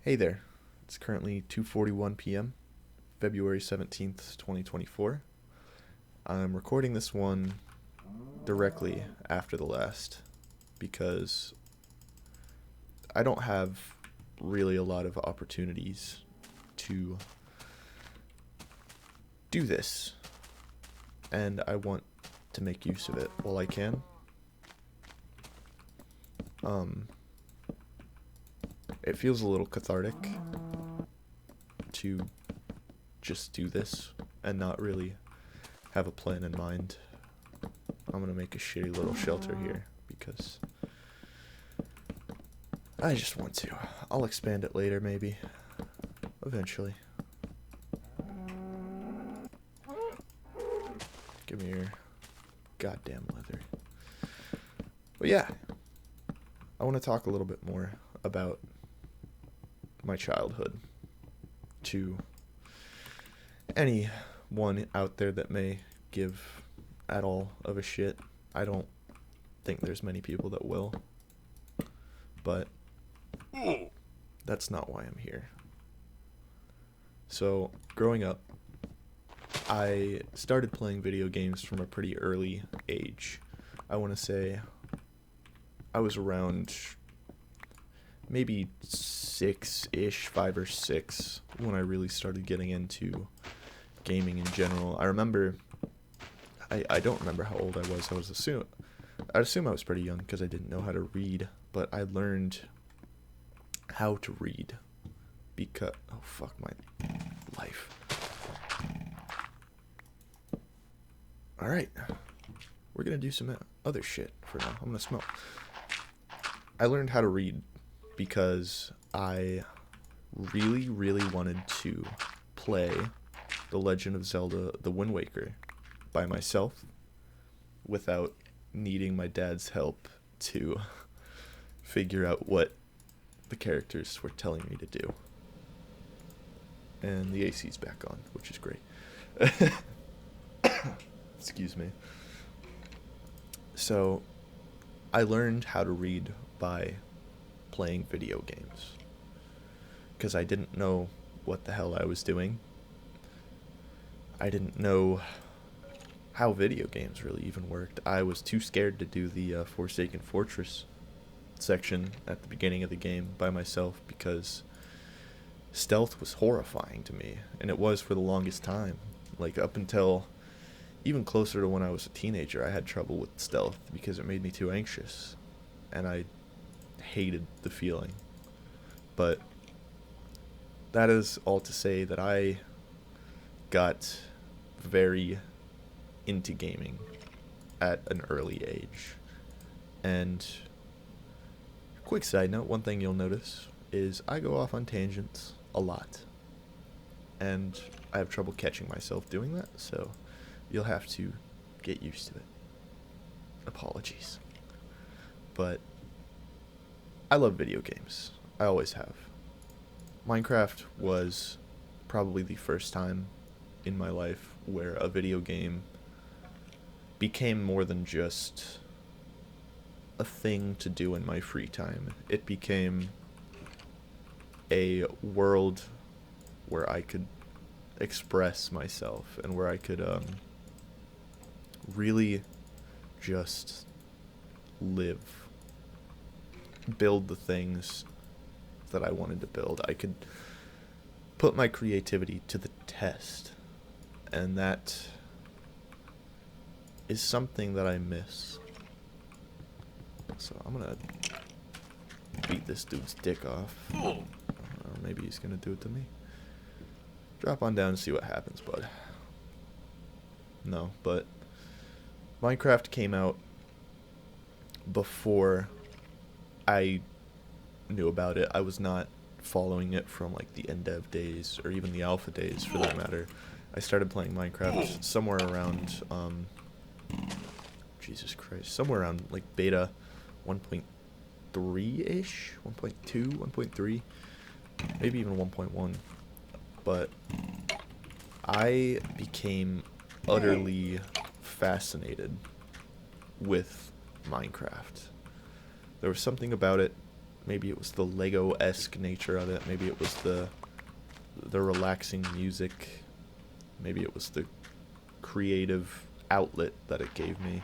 Hey there. It's currently 2:41 p.m., February 17th, 2024. I'm recording this one directly after the last because I don't have really a lot of opportunities to do this, and I want to make use of it while I can. Um, it feels a little cathartic to just do this and not really have a plan in mind. I'm gonna make a shitty little shelter here because I just want to. I'll expand it later, maybe. Eventually. Give me your goddamn leather. But yeah, I want to talk a little bit more about my childhood to anyone out there that may give at all of a shit. I don't think there's many people that will, but that's not why I'm here. So, growing up, I started playing video games from a pretty early age. I want to say I was around maybe 6-ish, 5 or 6, when I really started getting into gaming in general. I remember, I don't remember how old I was. I'd assume I was pretty young because I didn't know how to read, but I learned how to read because, oh fuck my life. Alright, we're gonna do some other shit for now. I'm gonna smoke. I learned how to read because I really, really wanted to play The Legend of Zelda The Wind Waker by myself without needing my dad's help to figure out what the characters were telling me to do. And the AC's back on, which is great. Excuse me. So, I learned how to read by playing video games because I didn't know what the hell I was doing. I didn't know how video games really even worked. I was too scared to do the Forsaken Fortress section at the beginning of the game by myself because stealth was horrifying to me, and it was for the longest time. Like, up until even closer to when I was a teenager, I had trouble with stealth because it made me too anxious, and I hated the feeling. But that is all to say that I got very into gaming at an early age. And quick side note, one thing you'll notice is I go off on tangents a lot, and I have trouble catching myself doing that, so you'll have to get used to it. Apologies. But I love video games. I always have. Minecraft was probably the first time in my life where a video game became more than just a thing to do in my free time. It became a world where I could express myself and where I could really just live, build the things that I wanted to build. I could put my creativity to the test, and that is something that I miss. So I'm gonna beat this dude's dick off. Maybe he's gonna do it to me. Drop on down and see what happens, bud. No, but Minecraft came out before I knew about it. I was not following it from like the NDev days or even the alpha days for that matter. I started playing Minecraft somewhere around Jesus Christ, somewhere around like beta 1.3-ish, 1.2, 1.3, maybe even 1.1. But I became utterly fascinated with Minecraft. There was something about it Maybe it was the Lego-esque nature of it. Maybe it was the relaxing music. Maybe it was the creative outlet that it gave me.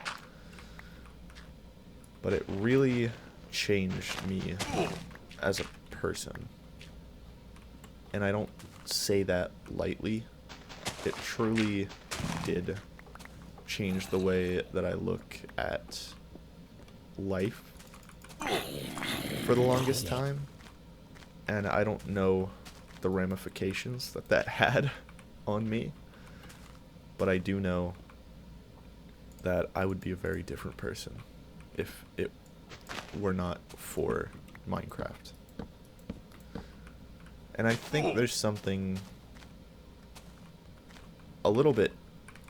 But it really changed me as a person. And I don't say that lightly. It truly did change the way that I look at life for the longest time. And I don't know the ramifications that had on me. But I do know that I would be a very different person if it were not for Minecraft. And I think there's something a little bit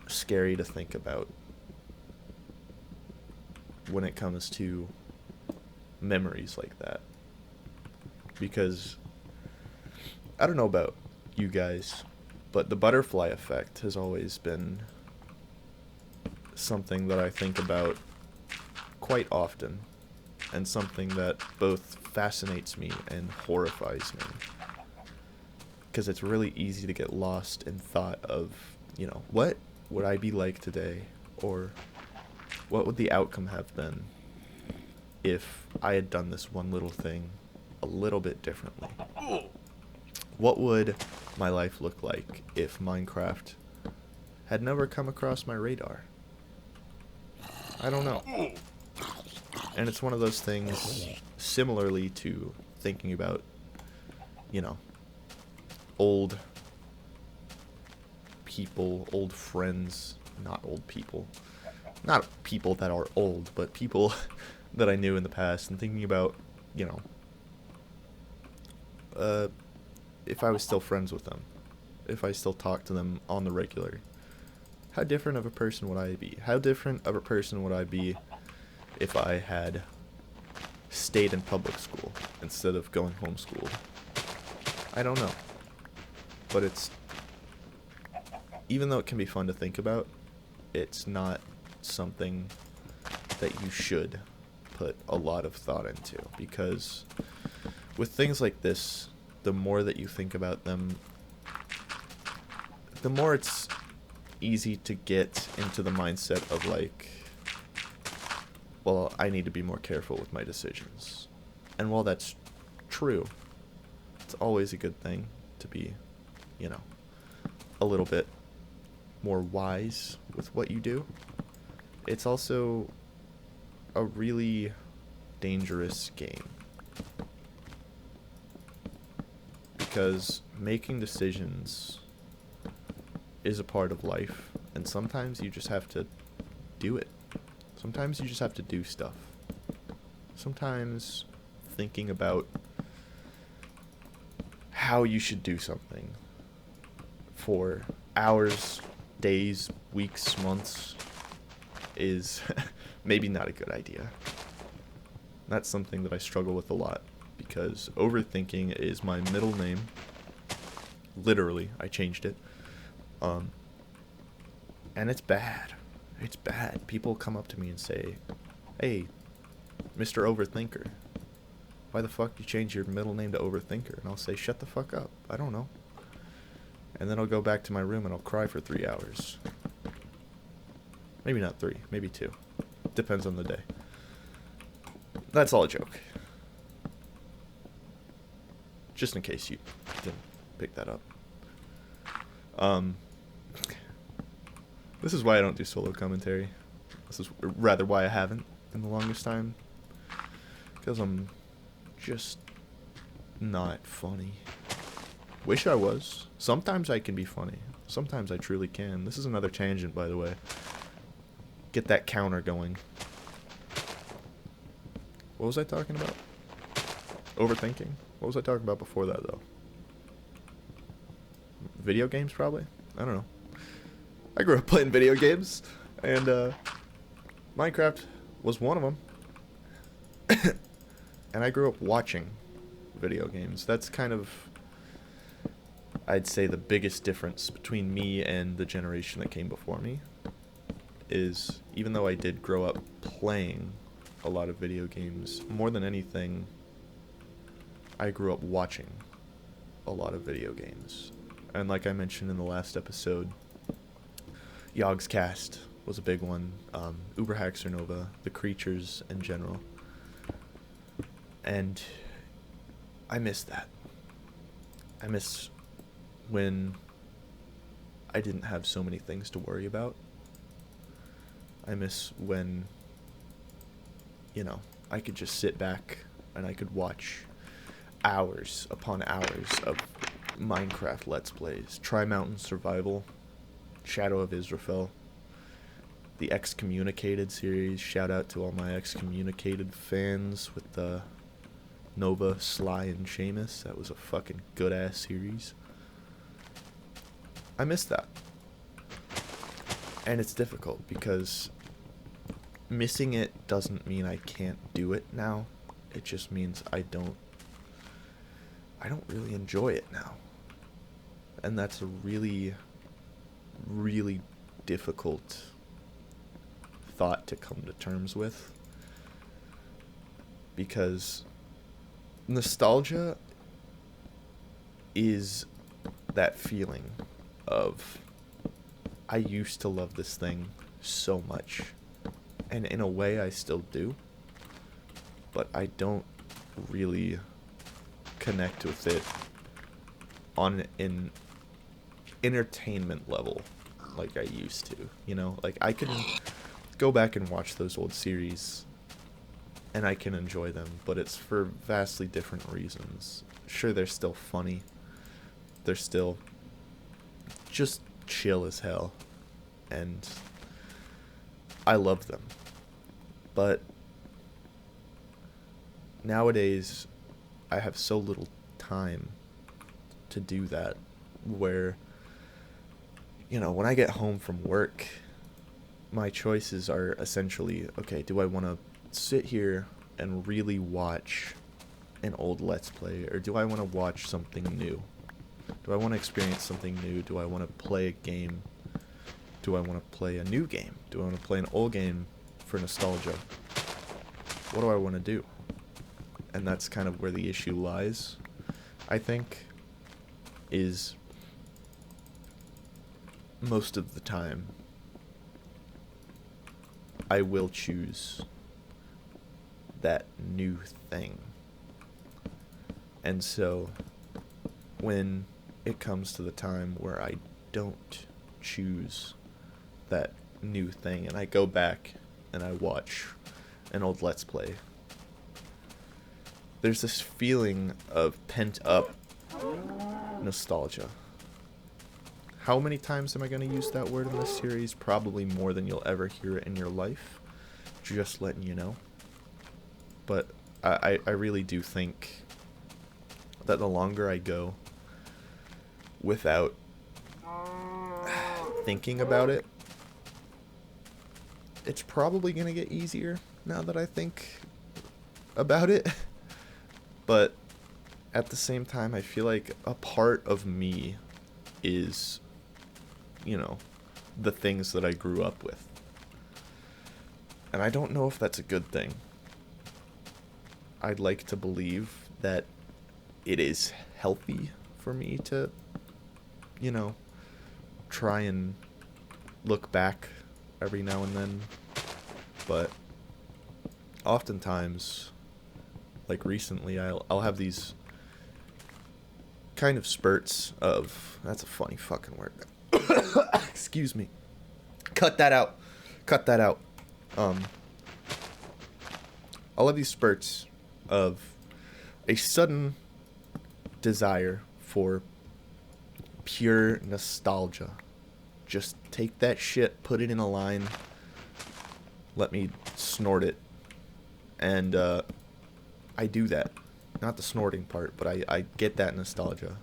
scary to think about when it comes to memories like that. Because I don't know about you guys, but the butterfly effect has always been something that I think about quite often, and something that both fascinates me and horrifies me. Because it's really easy to get lost in thought of, what would I be like today? Or what would the outcome have been if I had done this one little thing a little bit differently? What would my life look like if Minecraft had never come across my radar? I don't know. And it's one of those things, similarly to thinking about, old people, old friends, not old people. Not people that are old, but people that I knew in the past, and thinking about, if I was still friends with them, if I still talked to them on the regular, how different of a person would I be? How different of a person would I be if I had stayed in public school instead of going homeschooled? I don't know. But even though it can be fun to think about, it's not something that you should put a lot of thought into, because with things like this, the more that you think about them, the more it's easy to get into the mindset of well, I need to be more careful with my decisions. And while that's true, it's always a good thing to be, a little bit more wise with what you do. It's also a really dangerous game, because making decisions is a part of life, and sometimes you just have to do it. Sometimes you just have to do stuff. Sometimes thinking about how you should do something for hours, days, weeks, months is maybe not a good idea. That's something that I struggle with a lot, because overthinking is my middle name. Literally, I changed it. And it's bad. It's bad. People come up to me and say, "Hey, Mr. Overthinker, why the fuck you change your middle name to Overthinker?" And I'll say, "Shut the fuck up. I don't know." And then I'll go back to my room and I'll cry for 3 hours. Maybe not 3, maybe 2. Depends on the day. That's all a joke. Just in case you didn't pick that up. This is why I don't do solo commentary. This is rather why I haven't in the longest time. Because I'm just not funny. Wish I was. Sometimes I can be funny. Sometimes I truly can. This is another tangent, by the way. Get that counter going. What was I talking about? Overthinking? What was I talking about before that, though? Video games, probably? I don't know. I grew up playing video games, and Minecraft was one of them. And I grew up watching video games. That's kind of, I'd say, the biggest difference between me and the generation that came before me. Is, even though I did grow up playing a lot of video games, more than anything, I grew up watching a lot of video games. And like I mentioned in the last episode, Yogg's Cast was a big one. Uber Hacks or Nova, the creatures in general. And I miss that. I miss when I didn't have so many things to worry about. I miss when, I could just sit back and I could watch hours upon hours of Minecraft Let's Plays. Tri-Mountain Survival, Shadow of Israfel, the Excommunicated series. Shout out to all my Excommunicated fans with the Nova, Sly, and Seamus. That was a fucking good-ass series. I miss that. And it's difficult because missing it doesn't mean I can't do it now. It just means I don't really enjoy it now. And that's a really, really difficult thought to come to terms with. Because nostalgia is that feeling of, I used to love this thing so much. And in a way I still do. But I don't really connect with it on an entertainment level like I used to. Like I can go back and watch those old series and I can enjoy them, but it's for vastly different reasons. Sure, they're still funny. They're still just chill as hell. And I love them. But nowadays, I have so little time to do that, where, when I get home from work, my choices are essentially, okay, do I want to sit here and really watch an old Let's Play, or do I want to watch something new? Do I want to experience something new? Do I want to play a game? Do I want to play a new game? Do I want to play an old game for nostalgia? What do I want to do? And that's kind of where the issue lies, I think, is most of the time I will choose that new thing. And so when it comes to the time where I don't choose that new thing and I go back and I watch an old Let's Play, there's this feeling of pent up nostalgia. How many times am I going to use that word in this series? Probably more than you'll ever hear it in your life. Just letting you know. But I really do think that the longer I go without thinking about it, it's probably going to get easier now that I think about it. But at the same time, I feel like a part of me is, the things that I grew up with. And I don't know if that's a good thing. I'd like to believe that it is healthy for me to, try and look back every now and then. But oftentimes, like recently, I'll have these kind of spurts of, that's a funny fucking word. Excuse me. Cut that out. I'll have these spurts of a sudden desire for pure nostalgia. Just take that shit, put it in a line, let me snort it. And I do that. Not the snorting part, but I get that nostalgia.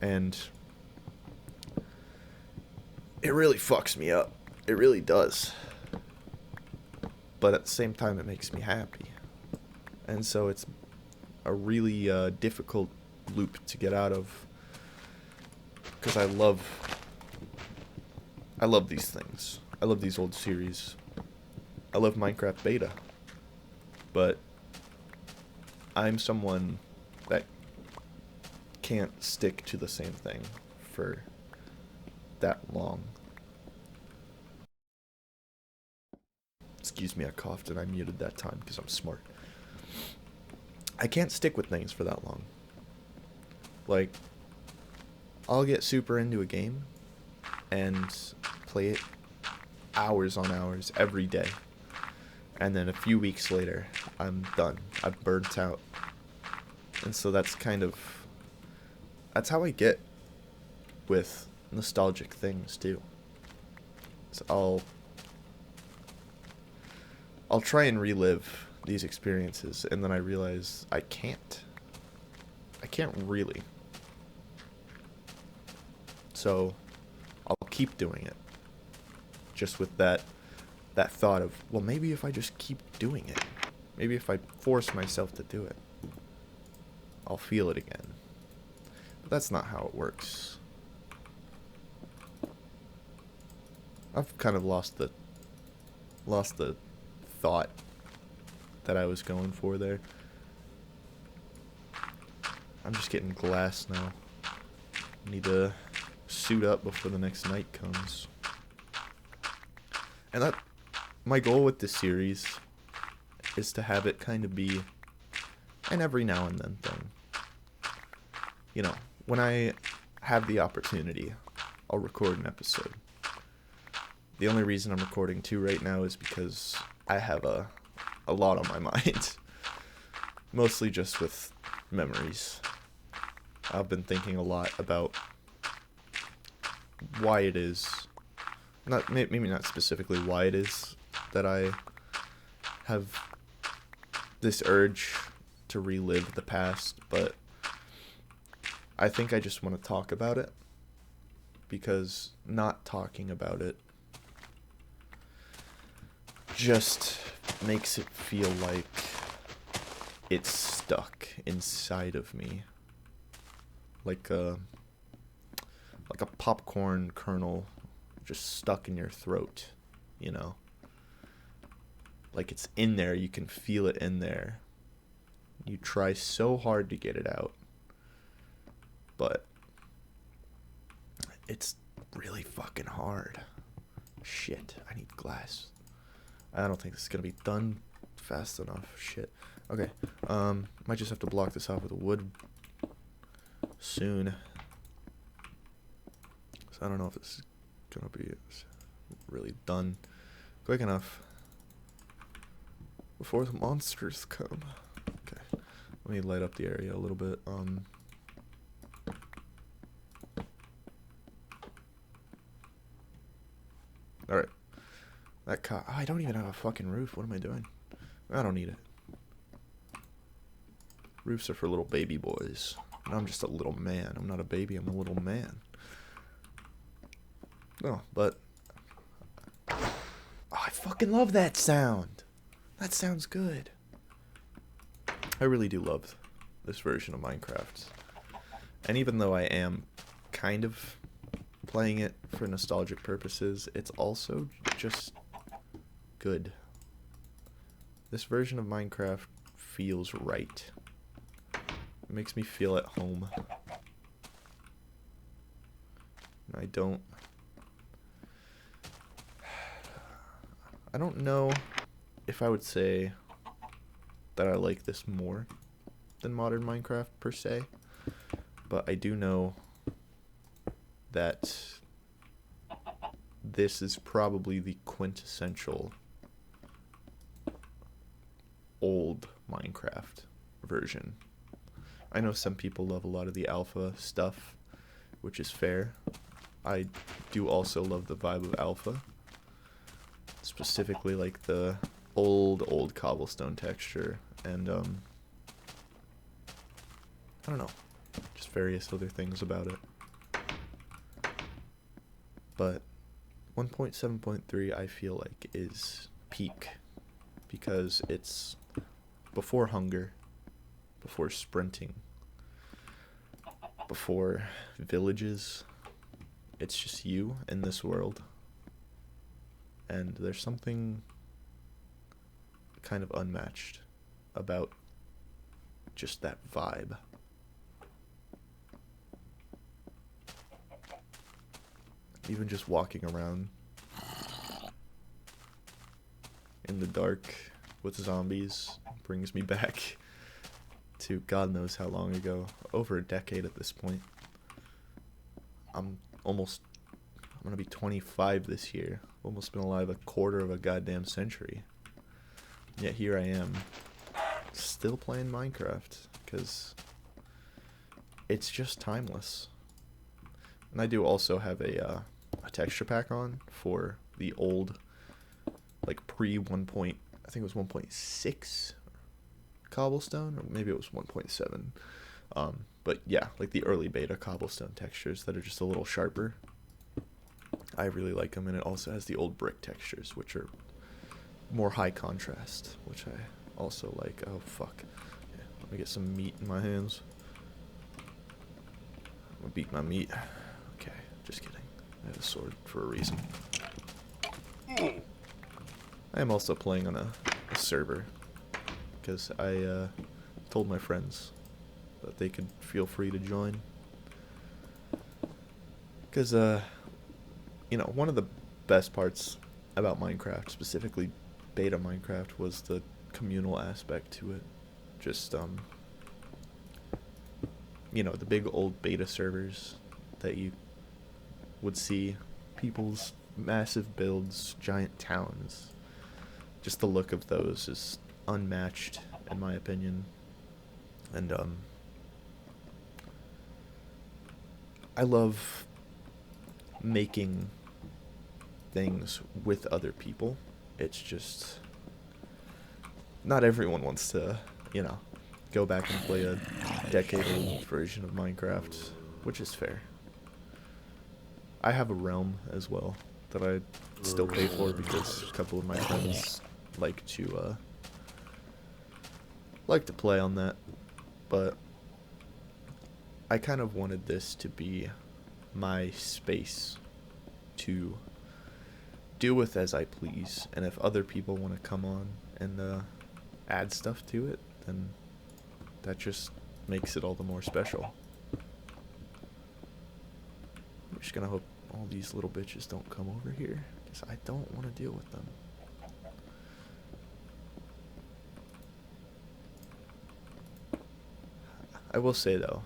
And it really fucks me up. It really does. But at the same time, it makes me happy. And so it's a really difficult loop to get out of. Because I love these things. I love these old series. I love Minecraft Beta. But I'm someone that can't stick to the same thing for that long. Excuse me, I coughed and I muted that time because I'm smart. I can't stick with things for that long. Like, I'll get super into a game and play it hours on hours every day. And then a few weeks later, I'm done. I've burnt out. And so that's how I get with nostalgic things too. So I'll try and relive these experiences, and then I realize I can't. I can't really. So I'll keep doing it. Just with that thought of, well, maybe if I just keep doing it, maybe if I force myself to do it, I'll feel it again. But that's not how it works. I've kind of lost the thought that I was going for there. I'm just getting glass now. I need to suit up before the next night comes. And my goal with this series is to have it kind of be an every now and then thing. You know, when I have the opportunity, I'll record an episode. The only reason I'm recording 2 right now is because I have a lot on my mind. Mostly just with memories. I've been thinking a lot about why it is, maybe not specifically why it is that I have this urge to relive the past, but I think I just want to talk about it, because not talking about it just makes it feel like it's stuck inside of me, like a popcorn kernel just stuck in your throat, you know? Like it's in there, you can feel it in there. You try so hard to get it out, but it's really fucking hard. Shit, I need glass. I don't think this is gonna be done fast enough. Shit. Okay, might just have to block this off with wood soon. So I don't know if this is gonna be really done quick enough before the monsters come. Okay, let me light up the area a little bit. Alright. I don't even have a fucking roof. What am I doing? I don't need it. Roofs are for little baby boys. And I'm just a little man. I'm not a baby, I'm a little man. No, but I fucking love that sound. That sounds good. I really do love this version of Minecraft. And even though I am kind of playing it for nostalgic purposes, it's also just good. This version of Minecraft feels right. It makes me feel at home. I don't know if I would say that I like this more than modern Minecraft per se, but I do know that this is probably the quintessential old Minecraft version. I know some people love a lot of the alpha stuff, which is fair. I do also love the vibe of alpha. Specifically like the old cobblestone texture and I don't know, just various other things about it. But 1.7.3 I feel like is peak, because it's before hunger, before sprinting, before villages. It's just you in this world. And there's something kind of unmatched about just that vibe. Even just walking around in the dark with zombies brings me back to God knows how long ago. Over a decade at this point. I'm gonna be 25 this year. Almost been alive a quarter of a goddamn century. Yet here I am, still playing Minecraft, because it's just timeless. And I do also have a texture pack on for the old, like pre 1. I think it was 1.6 cobblestone, or maybe it was 1.7. But yeah, like the early beta cobblestone textures that are just a little sharper. I really like them, and it also has the old brick textures, which are more high contrast, which I also like. Oh fuck. Yeah, let me get some meat in my hands. I'm gonna beat my meat. Okay, just kidding. I have a sword for a reason. I am also playing on a server, because I told my friends that they could feel free to join. Because, you know, one of the best parts about Minecraft, specifically beta Minecraft, was the communal aspect to it. Just, you know, the big old beta servers that you would see, people's massive builds, giant towns. Just the look of those is unmatched, in my opinion. And, I love making things with other people. It's just, not everyone wants to, you know, go back and play a decade-old version of Minecraft, which is fair. I have a realm as well that I still pay for because a couple of my friends like to play on that, but I kind of wanted this to be my space to do with as I please, and if other people want to come on and add stuff to it, then that just makes it all the more special. I'm just gonna hope all these little bitches don't come over here, because I don't want to deal with them. I will say though,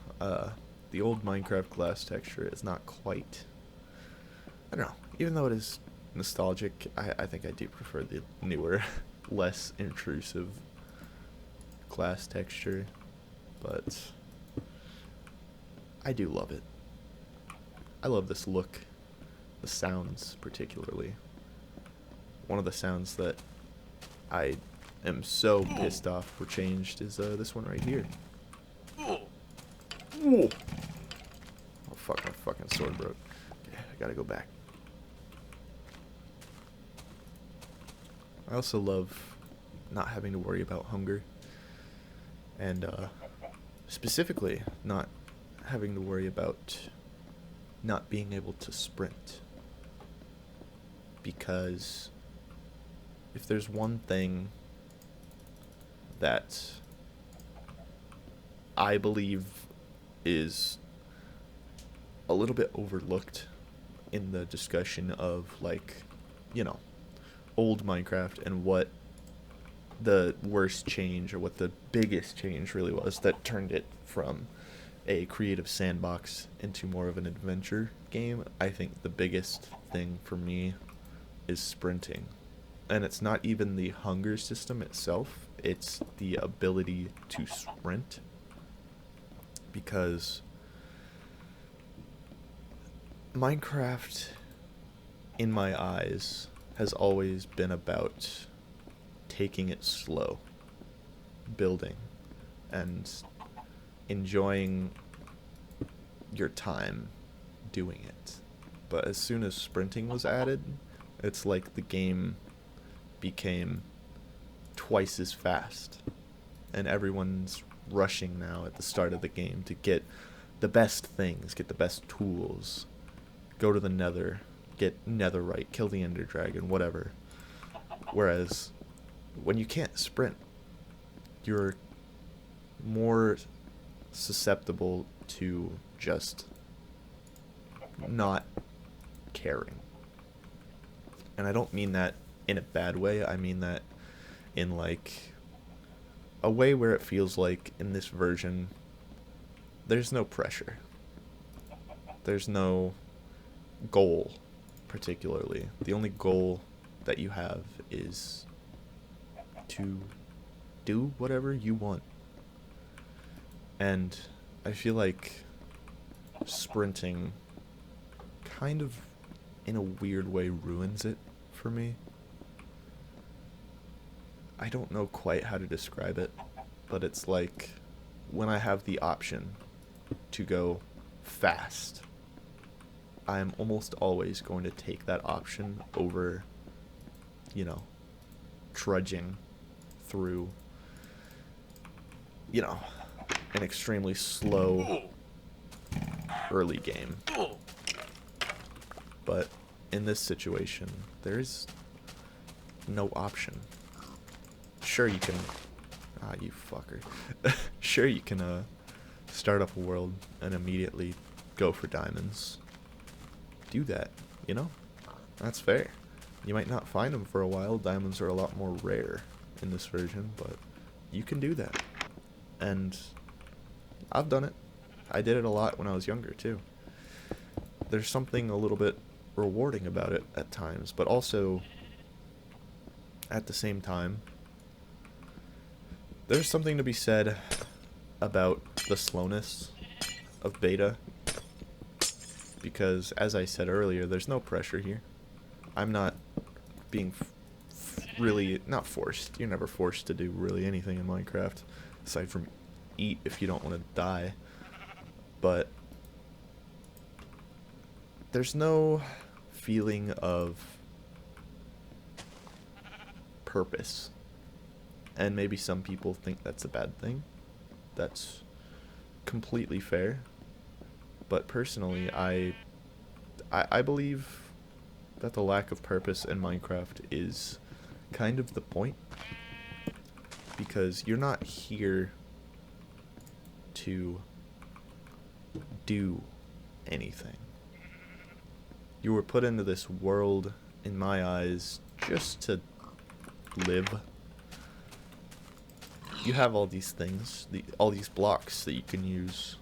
the old Minecraft glass texture is not quite, I don't know, even though it is nostalgic, I think I do prefer the newer, less intrusive glass texture, but I do love it. I love this look, the sounds particularly. One of the sounds that I am so pissed off were changed is this one right here. Oh fuck, my fucking sword broke. Okay, I gotta go back. I also love not having to worry about hunger, and specifically not having to worry about not being able to sprint, because if there's one thing that I believe is a little bit overlooked in the discussion of, like, you know, old Minecraft and what the worst change, or what the biggest change really was that turned it from a creative sandbox into more of an adventure game. I think the biggest thing for me is sprinting. And it's not even the hunger system itself, it's the ability to sprint. Because Minecraft, in my eyes, has always been about taking it slow, building, and enjoying your time doing it. But as soon as sprinting was added, it's like the game became twice as fast, and everyone's rushing now at the start of the game to get the best things, get the best tools, go to the nether, get netherite, kill the ender dragon, whatever. Whereas when you can't sprint, you're more susceptible to just not caring. And I don't mean that in a bad way. I mean that in like a way where it feels like in this version there's no pressure. There's no goal particularly. The only goal that you have is to do whatever you want. And I feel like sprinting kind of in a weird way ruins it for me. I don't know quite how to describe it, but it's like when I have the option to go fast, I'm almost always going to take that option over, you know, trudging through, you know, an extremely slow early game. But in this situation, there's no option. Sure you can... Ah, you fucker. Sure you can, start up a world and immediately go for diamonds. Do that, you know? That's fair. You might not find them for a while. Diamonds are a lot more rare in this version, but you can do that. And I've done it. I did it a lot when I was younger, too. There's something a little bit rewarding about it at times, but also, at the same time, there's something to be said about the slowness of beta, because, as I said earlier, there's no pressure here. I'm not being really, not forced. You're never forced to do really anything in Minecraft, aside from eat if you don't want to die. But there's no feeling of purpose. And maybe some people think that's a bad thing. That's completely fair. But personally, I believe that the lack of purpose in Minecraft is kind of the point. Because you're not here to do anything. You were put into this world, in my eyes, just to live. You have all these things, all these blocks that you can use,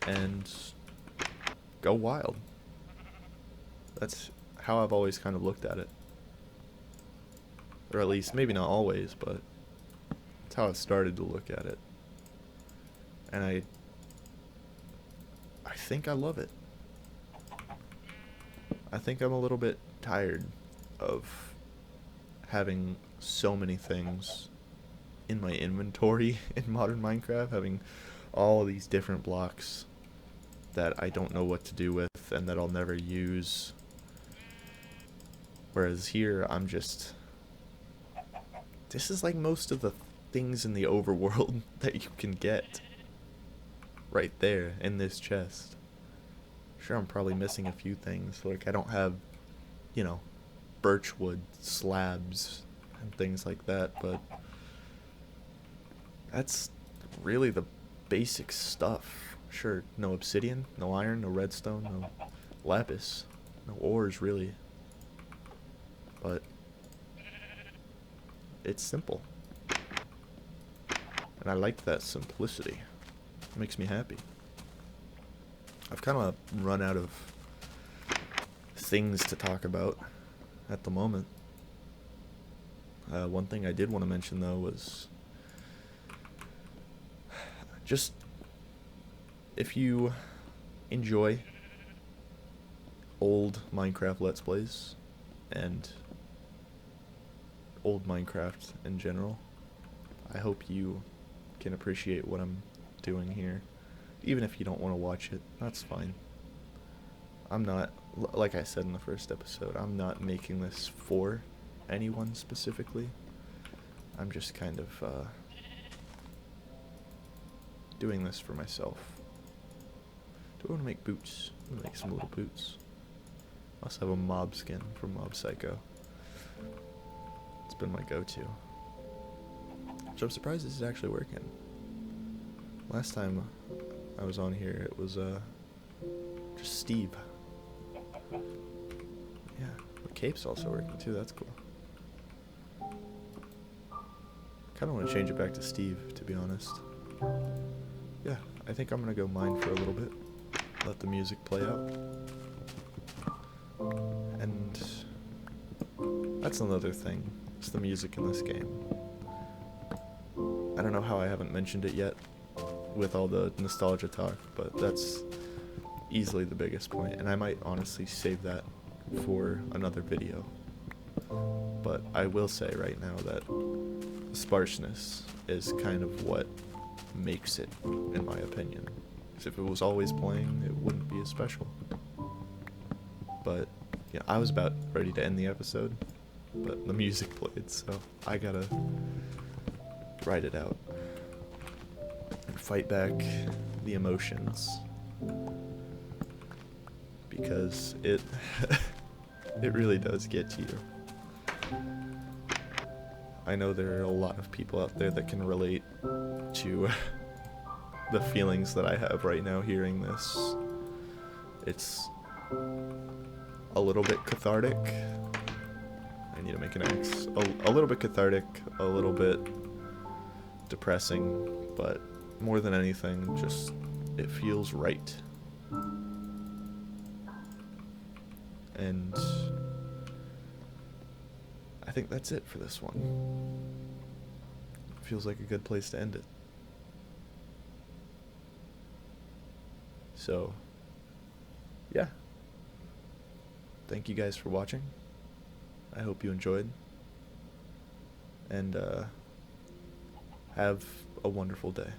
and go wild. That's how I've always kind of looked at it. Or at least, maybe not always, but that's how I've started to look at it. And I think I love it. I think I'm a little bit tired of having so many things in my inventory in modern Minecraft, having all these different blocks that I don't know what to do with and that I'll never use. Whereas here, I'm just... This is like most of the things in the overworld that you can get. Right there, in this chest. Sure, I'm probably missing a few things. Like, I don't have, you know, birchwood slabs and things like that, but that's really the basic stuff. Sure, no obsidian, no iron, no redstone, no lapis, no ores, really. But it's simple. And I like that simplicity. It makes me happy. I've kind of run out of things to talk about at the moment. One thing I did want to mention, though, was just if you enjoy old Minecraft Let's Plays and old Minecraft in general, I hope you can appreciate what I'm doing here. Even if you don't want to watch it, that's fine. I'm not, like I said in the first episode, I'm not making this for anyone specifically. I'm just kind of doing this for myself. Do I want to make boots? I'm gonna make some little boots. I also have a mob skin from Mob Psycho. It's been my go-to. So I'm surprised this is actually working. Last time I was on here, it was just Steve. Yeah, the cape's also working too, that's cool. Kinda wanna change it back to Steve, to be honest. Yeah, I think I'm gonna go mine for a little bit. Let the music play out. And that's another thing. It's the music in this game. I don't know how I haven't mentioned it yet with all the nostalgia talk, but that's easily the biggest point, and I might honestly save that for another video. But I will say right now that sparseness is kind of what makes it, in my opinion. Because if it was always playing, it wouldn't be as special. But yeah, I was about ready to end the episode, but the music played, so I gotta write it out and fight back the emotions, because it it really does get to you. I know there are a lot of people out there that can relate to the feelings that I have right now hearing this. It's a little bit cathartic. I need to make an X. A little bit cathartic, a little bit depressing, but more than anything, just it feels right. And I think that's it for this one. Feels like a good place to end it. So, yeah. Thank you guys for watching. I hope you enjoyed. And have a wonderful day.